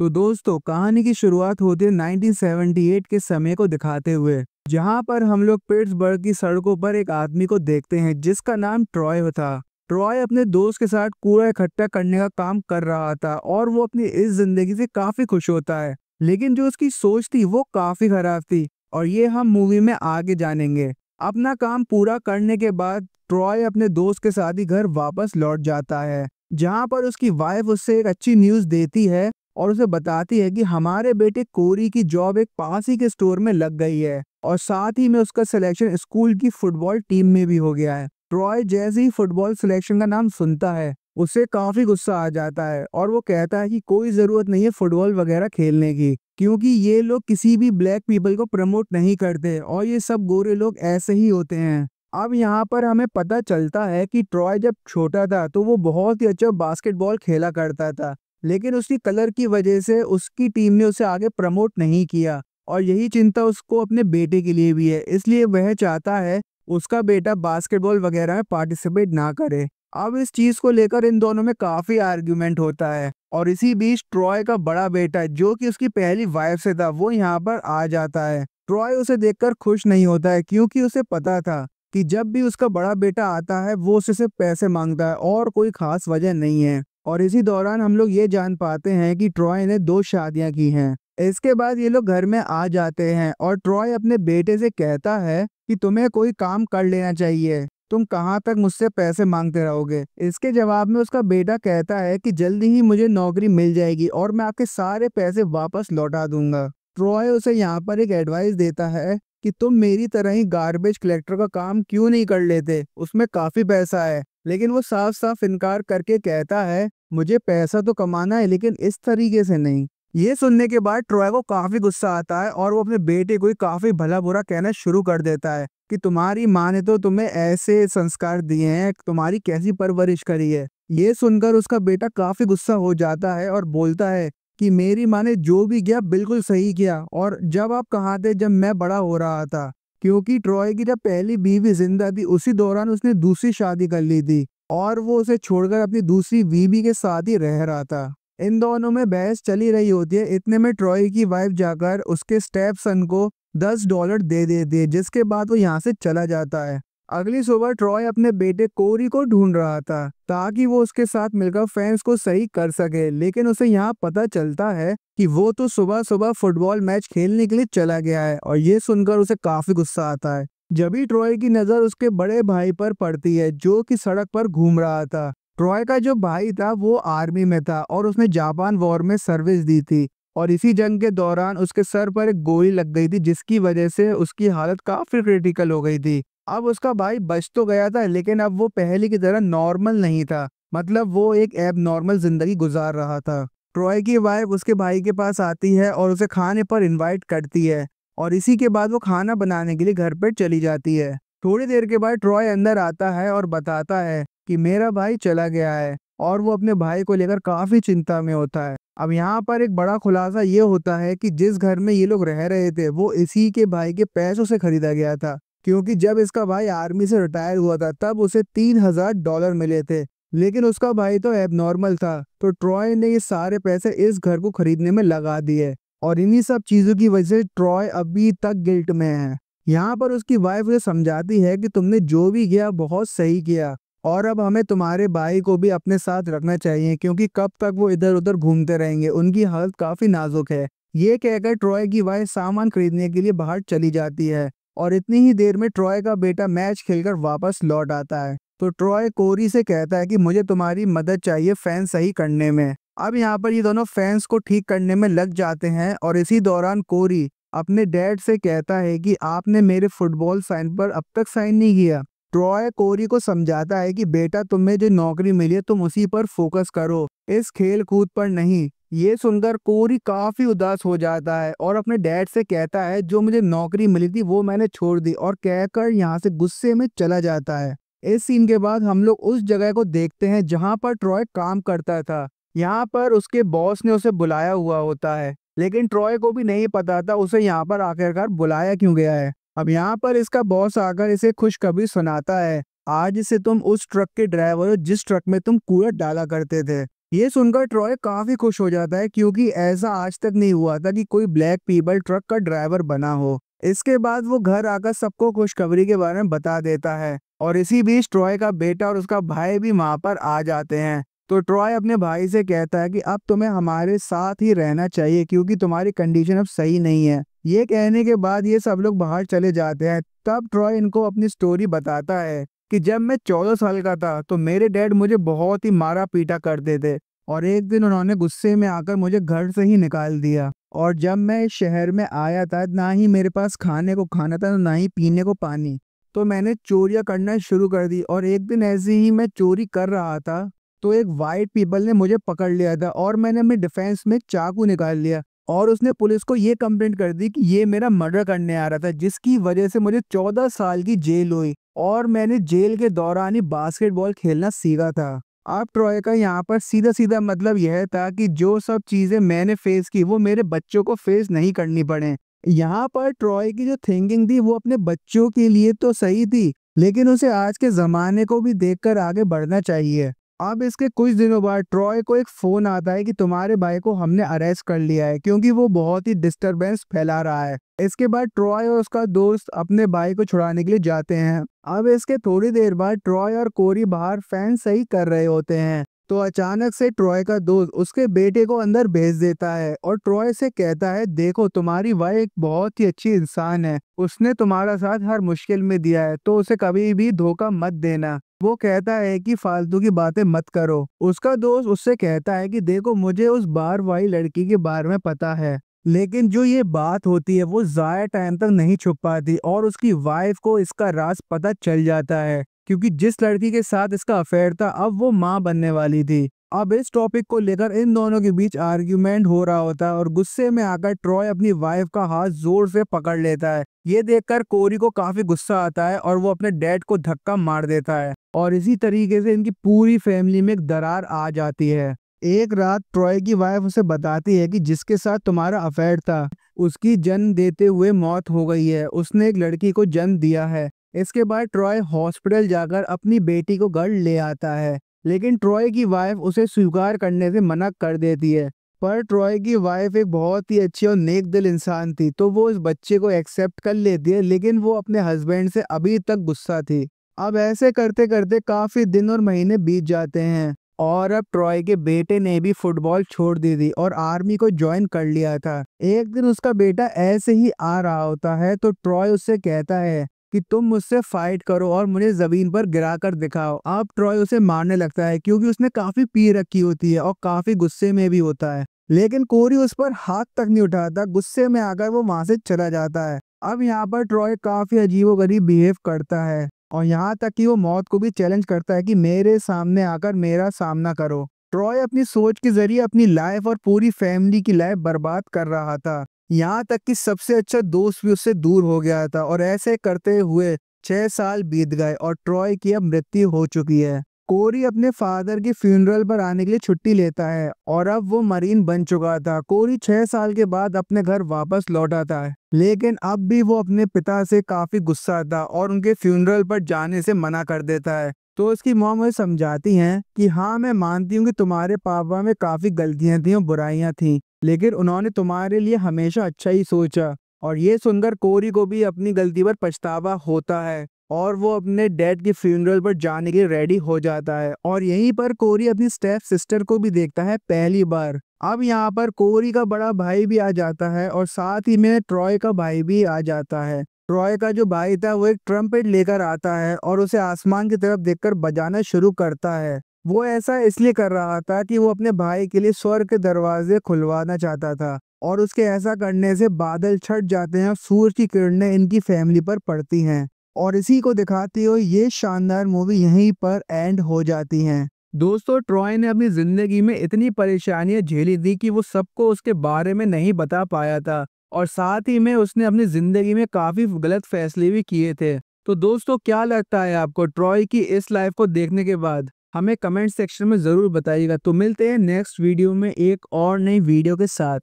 तो दोस्तों कहानी की शुरुआत होती है 1978 के समय को दिखाते हुए, जहां पर हम लोग पिट्सबर्ग की सड़कों पर एक आदमी को देखते हैं जिसका नाम ट्रॉय था। ट्रॉय अपने दोस्त के साथ कूड़ा इकट्ठा करने का काम कर रहा था और वो अपनी इस जिंदगी से काफी खुश होता है, लेकिन जो उसकी सोच थी वो काफी खराब थी और ये हम मूवी में आगे जानेंगे। अपना काम पूरा करने के बाद ट्रॉय अपने दोस्त के साथ ही घर वापस लौट जाता है, जहां पर उसकी वाइफ उससे एक अच्छी न्यूज देती है और उसे बताती है कि हमारे बेटे कोरी की जॉब एक पास ही के स्टोर में लग गई है और साथ ही में उसका सिलेक्शन स्कूल की फुटबॉल टीम में भी हो गया है। ट्रॉय जैसे ही फुटबॉल सिलेक्शन का नाम सुनता है उसे काफी गुस्सा आ जाता है और वो कहता है कि कोई जरूरत नहीं है फुटबॉल वगैरह खेलने की, क्योंकि ये लोग किसी भी ब्लैक पीपल को प्रमोट नहीं करते और ये सब गोरे लोग ऐसे ही होते हैं। अब यहाँ पर हमें पता चलता है कि ट्रॉय जब छोटा था तो वो बहुत ही अच्छा बास्केटबॉल खेला करता था, लेकिन उसकी कलर की वजह से उसकी टीम ने उसे आगे प्रमोट नहीं किया और यही चिंता उसको अपने बेटे के लिए भी है, इसलिए वह चाहता है उसका बेटा बास्केटबॉल वगैरह में पार्टिसिपेट ना करे। अब इस चीज को लेकर इन दोनों में काफी आर्ग्यूमेंट होता है और इसी बीच ट्रॉय का बड़ा बेटा जो कि उसकी पहली वाइफ से था वो यहाँ पर आ जाता है। ट्रॉय उसे देखकर खुश नहीं होता है क्योंकि उसे पता था कि जब भी उसका बड़ा बेटा आता है वो उससे सिर्फ पैसे मांगता है और कोई खास वजह नहीं है। और इसी दौरान हम लोग ये जान पाते हैं कि ट्रॉय ने 2 शादियां की हैं। इसके बाद ये लोग घर में आ जाते हैं और ट्रॉय अपने बेटे से कहता है कि तुम्हें कोई काम कर लेना चाहिए, तुम कहाँ तक मुझसे पैसे मांगते रहोगे। इसके जवाब में उसका बेटा कहता है कि जल्दी ही मुझे नौकरी मिल जाएगी और मैं आपके सारे पैसे वापस लौटा दूंगा। ट्रॉय उसे यहाँ पर एक एडवाइस देता है कि तुम मेरी तरह ही गार्बेज कलेक्टर का काम क्यों नहीं कर लेते, उसमें काफी पैसा है। लेकिन वो साफ साफ इनकार करके कहता है मुझे पैसा तो कमाना है लेकिन इस तरीके से नहीं। ये सुनने के बाद ट्रॉय को काफी गुस्सा आता है और वो अपने बेटे को ही काफी भला बुरा कहना शुरू कर देता है कि तुम्हारी माँ ने तो तुम्हें ऐसे संस्कार दिए हैं, तुम्हारी कैसी परवरिश करी है। ये सुनकर उसका बेटा काफी गुस्सा हो जाता है और बोलता है कि मेरी माँ ने जो भी किया बिल्कुल सही किया, और जब आप कहाँ थे जब मैं बड़ा हो रहा था, क्योंकि ट्रॉय की जब पहली बीवी जिंदा थी उसी दौरान उसने दूसरी शादी कर ली थी और वो उसे छोड़कर अपनी दूसरी बीवी के साथ ही रह रहा था। इन दोनों में बहस चली रही होती है, इतने में ट्रॉय की वाइफ जाकर उसके स्टेप सन को $10 दे देती है, जिसके बाद वो यहाँ से चला जाता है। अगली सुबह ट्रॉय अपने बेटे कोरी को ढूंढ रहा था ताकि वो उसके साथ मिलकर फैंस को सही कर सके, लेकिन उसे यहाँ पता चलता है कि वो तो सुबह सुबह फुटबॉल मैच खेलने के लिए चला गया है और ये सुनकर उसे काफी गुस्सा आता है। जब भी ट्रॉय की नजर उसके बड़े भाई पर पड़ती है जो कि सड़क पर घूम रहा था। ट्रॉय का जो भाई था वो आर्मी में था और उसने जापान वॉर में सर्विस दी थी और इसी जंग के दौरान उसके सर पर एक गोली लग गई थी जिसकी वजह से उसकी हालत काफी क्रिटिकल हो गई थी। अब उसका भाई बच तो गया था लेकिन अब वो पहले की तरह नॉर्मल नहीं था, मतलब वो एक एब नॉर्मल जिंदगी गुजार रहा था। ट्रॉय की वाइफ उसके भाई के पास आती है और उसे खाने पर इनवाइट करती है और इसी के बाद वो खाना बनाने के लिए घर पर चली जाती है। थोड़ी देर के बाद ट्रॉय अंदर आता है और बताता है कि मेरा भाई चला गया है और वो अपने भाई को लेकर काफी चिंता में होता है। अब यहाँ पर एक बड़ा खुलासा ये होता है कि जिस घर में ये लोग रह रहे थे वो इसी के भाई के पैसों से खरीदा गया था, क्योंकि जब इसका भाई आर्मी से रिटायर हुआ था तब उसे $3000 मिले थे, लेकिन उसका भाई तो एबनॉर्मल था, तो ट्रॉय ने ये सारे पैसे इस घर को खरीदने में लगा दिए और इन्हीं सब चीजों की वजह से ट्रॉय अभी तक गिल्ट में है। यहाँ पर उसकी वाइफ उसे समझाती है कि तुमने जो भी किया बहुत सही किया और अब हमें तुम्हारे भाई को भी अपने साथ रखना चाहिए, क्योंकि कब तक वो इधर उधर घूमते रहेंगे, उनकी हालत काफी नाजुक है। ये कहकर ट्रॉय की वाइफ सामान खरीदने के लिए बाहर चली जाती है और इतनी ही देर में ट्रॉय का बेटा मैच खेलकर वापस लौट आता है। तो ट्रॉय कोरी से कहता है कि मुझे तुम्हारी मदद चाहिए फैन सही करने में। अब यहाँ पर ये दोनों फैंस को ठीक करने में लग जाते हैं और इसी दौरान कोरी अपने डैड से कहता है कि आपने मेरे फुटबॉल साइन पर अब तक साइन नहीं किया। ट्रॉय कोरी को समझाता है कि बेटा तुम्हें जो नौकरी मिली है तुम उसी पर फोकस करो, इस खेल कूद पर नहीं। ये सुनकर कोरी काफी उदास हो जाता है और अपने डैड से कहता है जो मुझे नौकरी मिली थी वो मैंने छोड़ दी, और कहकर यहाँ से गुस्से में चला जाता है। इस सीन के बाद हम लोग उस जगह को देखते हैं जहाँ पर ट्रॉय काम करता था। यहाँ पर उसके बॉस ने उसे बुलाया हुआ होता है, लेकिन ट्रॉय को भी नहीं पता था उसे यहाँ पर आखिरकार बुलाया क्यों गया है। अब यहाँ पर इसका बॉस आकर इसे खुशखबरी सुनाता है, आज से तुम उस ट्रक के ड्राइवर हो जिस ट्रक में तुम कूड़ा डाला करते थे। ये सुनकर ट्रॉय काफी खुश हो जाता है क्योंकि ऐसा आज तक नहीं हुआ था कि कोई ब्लैक पीपल ट्रक का ड्राइवर बना हो। इसके बाद वो घर आकर सबको खुशखबरी के बारे में बता देता है और इसी बीच ट्रॉय का बेटा और उसका भाई भी वहां पर आ जाते हैं। तो ट्रॉय अपने भाई से कहता है कि अब तुम्हें हमारे साथ ही रहना चाहिए क्योंकि तुम्हारी कंडीशन अब सही नहीं है। ये कहने के बाद ये सब लोग बाहर चले जाते हैं। तब ट्रॉय इनको अपनी स्टोरी बताता है कि जब मैं 14 साल का था तो मेरे डैड मुझे बहुत ही मारा पीटा करते थे और एक दिन उन्होंने गुस्से में आकर मुझे घर से ही निकाल दिया। और जब मैं इस शहर में आया था ना ही मेरे पास खाने को खाना था ना ही पीने को पानी। तो मैंने चोरियां करना शुरू कर दी और एक दिन ऐसे ही मैं चोरी कर रहा था तो एक वाइट पीपल ने मुझे पकड़ लिया था और मैंने अपने डिफेंस में चाकू निकाल लिया और उसने पुलिस को ये कंप्लेंट कर दी कि ये मेरा मर्डर करने आ रहा था, जिसकी वजह से मुझे 14 साल की जेल हुई और मैंने जेल के दौरान ही बास्केटबॉल खेलना सीखा था। अब ट्रॉय का यहाँ पर सीधा सीधा मतलब यह था कि जो सब चीजें मैंने फेस की वो मेरे बच्चों को फेस नहीं करनी पड़े। यहाँ पर ट्रॉय की जो थिंकिंग थी वो अपने बच्चों के लिए तो सही थी, लेकिन उसे आज के जमाने को भी देखकर आगे बढ़ना चाहिए। अब इसके कुछ दिनों बाद ट्रॉय को एक फोन आता है कि तुम्हारे भाई को हमने अरेस्ट कर लिया है क्योंकि वो बहुत ही डिस्टरबेंस फैला रहा है। इसके बाद ट्रॉय और उसका दोस्त अपने भाई को छुड़ाने के लिए जाते हैं। अब इसके थोड़ी देर बाद ट्रॉय और कोरी बाहर फैन सही कर रहे होते हैं तो अचानक से ट्रॉय का दोस्त उसके बेटे को अंदर भेज देता है और ट्रॉय से कहता है, देखो तुम्हारी वाइफ एक बहुत ही अच्छी इंसान है, उसने तुम्हारा साथ हर मुश्किल में दिया है तो उसे कभी भी धोखा मत देना। वो कहता है कि फालतू की बातें मत करो। उसका दोस्त उससे कहता है कि देखो मुझे उस बार वाली लड़की के बारे में पता है, लेकिन जो ये बात होती है वो ज्यादा टाइम तक नहीं छुप पाती और उसकी वाइफ को इसका राज पता चल जाता है क्योंकि जिस लड़की के साथ इसका अफेयर था अब वो माँ बनने वाली थी। अब इस टॉपिक को लेकर इन दोनों के बीच आर्ग्यूमेंट हो रहा होता है और गुस्से में आकर ट्रॉय अपनी वाइफ का हाथ जोर से पकड़ लेता है। ये देखकर कोरी को काफी गुस्सा आता है और वो अपने डैड को धक्का मार देता है और इसी तरीके से इनकी पूरी फैमिली में एक दरार आ जाती है। एक रात ट्रॉय की वाइफ उसे बताती है कि जिसके साथ तुम्हारा अफेयर था उसकी जन्म देते हुए मौत हो गई है, उसने एक लड़की को जन्म दिया है। इसके बाद ट्रॉय हॉस्पिटल जाकर अपनी बेटी को घर ले आता है, लेकिन ट्रॉय की वाइफ उसे स्वीकार करने से मना कर देती है। पर ट्रॉय की वाइफ एक बहुत ही अच्छी और नेक दिल इंसान थी तो वो इस बच्चे को एक्सेप्ट कर लेती है, लेकिन वो अपने हस्बैंड से अभी तक गुस्सा थी। अब ऐसे करते करते काफी दिन और महीने बीत जाते हैं और अब ट्रॉय के बेटे ने भी फुटबॉल छोड़ दी थी और आर्मी को ज्वाइन कर लिया था। एक दिन उसका बेटा ऐसे ही आ रहा होता है तो ट्रॉय उससे कहता है कि तुम मुझसे फाइट करो और मुझे जमीन पर गिरा कर दिखाओ। अब ट्रॉय उसे मारने लगता है क्योंकि उसने काफी पी रखी होती है और काफी गुस्से में भी होता है, लेकिन कोरी उस पर हाथ तक नहीं उठाता। गुस्से में आकर वो वहां से चला जाता है। अब यहाँ पर ट्रॉय काफी अजीबोगरीब बिहेव करता है और यहाँ तक कि वो मौत को भी चैलेंज करता है कि मेरे सामने आकर मेरा सामना करो। ट्रॉय अपनी सोच के जरिए अपनी लाइफ और पूरी फैमिली की लाइफ बर्बाद कर रहा था, यहाँ तक कि सबसे अच्छा दोस्त भी उससे दूर हो गया था और ऐसे करते हुए 6 साल बीत गए और ट्रॉय की अब मृत्यु हो चुकी है। कोरी अपने फादर के फ्यूनरल पर आने के लिए छुट्टी लेता है और अब वो मरीन बन चुका था। कोरी 6 साल के बाद अपने घर वापस लौटा था, लेकिन अब भी वो अपने पिता से काफी गुस्सा था और उनके फ्यूनरल पर जाने से मना कर देता है। तो उसकी मॉम मुझे समझाती हैं कि हाँ मैं मानती हूँ कि तुम्हारे पापा में काफी गलतियां थी और बुराइयां थी, लेकिन उन्होंने तुम्हारे लिए हमेशा अच्छा ही सोचा। और ये सुनकर कोरी को भी अपनी गलती पर पछतावा होता है और वो अपने डैड के फ्यूनरल पर जाने के लिए रेडी हो जाता है और यहीं पर कोरी अपनी स्टेप सिस्टर को भी देखता है पहली बार। अब यहाँ पर कोरी का बड़ा भाई भी आ जाता है और साथ ही में ट्रॉय का भाई भी आ जाता है। ट्रॉय का जो भाई था वो एक ट्रम्पेट लेकर आता है और उसे आसमान की तरफ देखकर बजाना शुरू करता है। वो ऐसा इसलिए कर रहा था कि वो अपने भाई के लिए स्वर्ग के दरवाजे खुलवाना चाहता था और उसके ऐसा करने से बादल छट जाते हैं और सूरज की किरणें इनकी फैमिली पर पड़ती हैं और इसी को दिखाते हुए ये शानदार मूवी यहीं पर एंड हो जाती है। दोस्तों ट्रॉय ने अपनी जिंदगी में इतनी परेशानियां झेली थी कि वो सबको उसके बारे में नहीं बता पाया था और साथ ही में उसने अपनी जिंदगी में काफी गलत फैसले भी किए थे। तो दोस्तों क्या लगता है आपको ट्रॉय की इस लाइफ को देखने के बाद? हमें कमेंट सेक्शन में जरूर बताइएगा। तो मिलते हैं नेक्स्ट वीडियो में एक और नई वीडियो के साथ।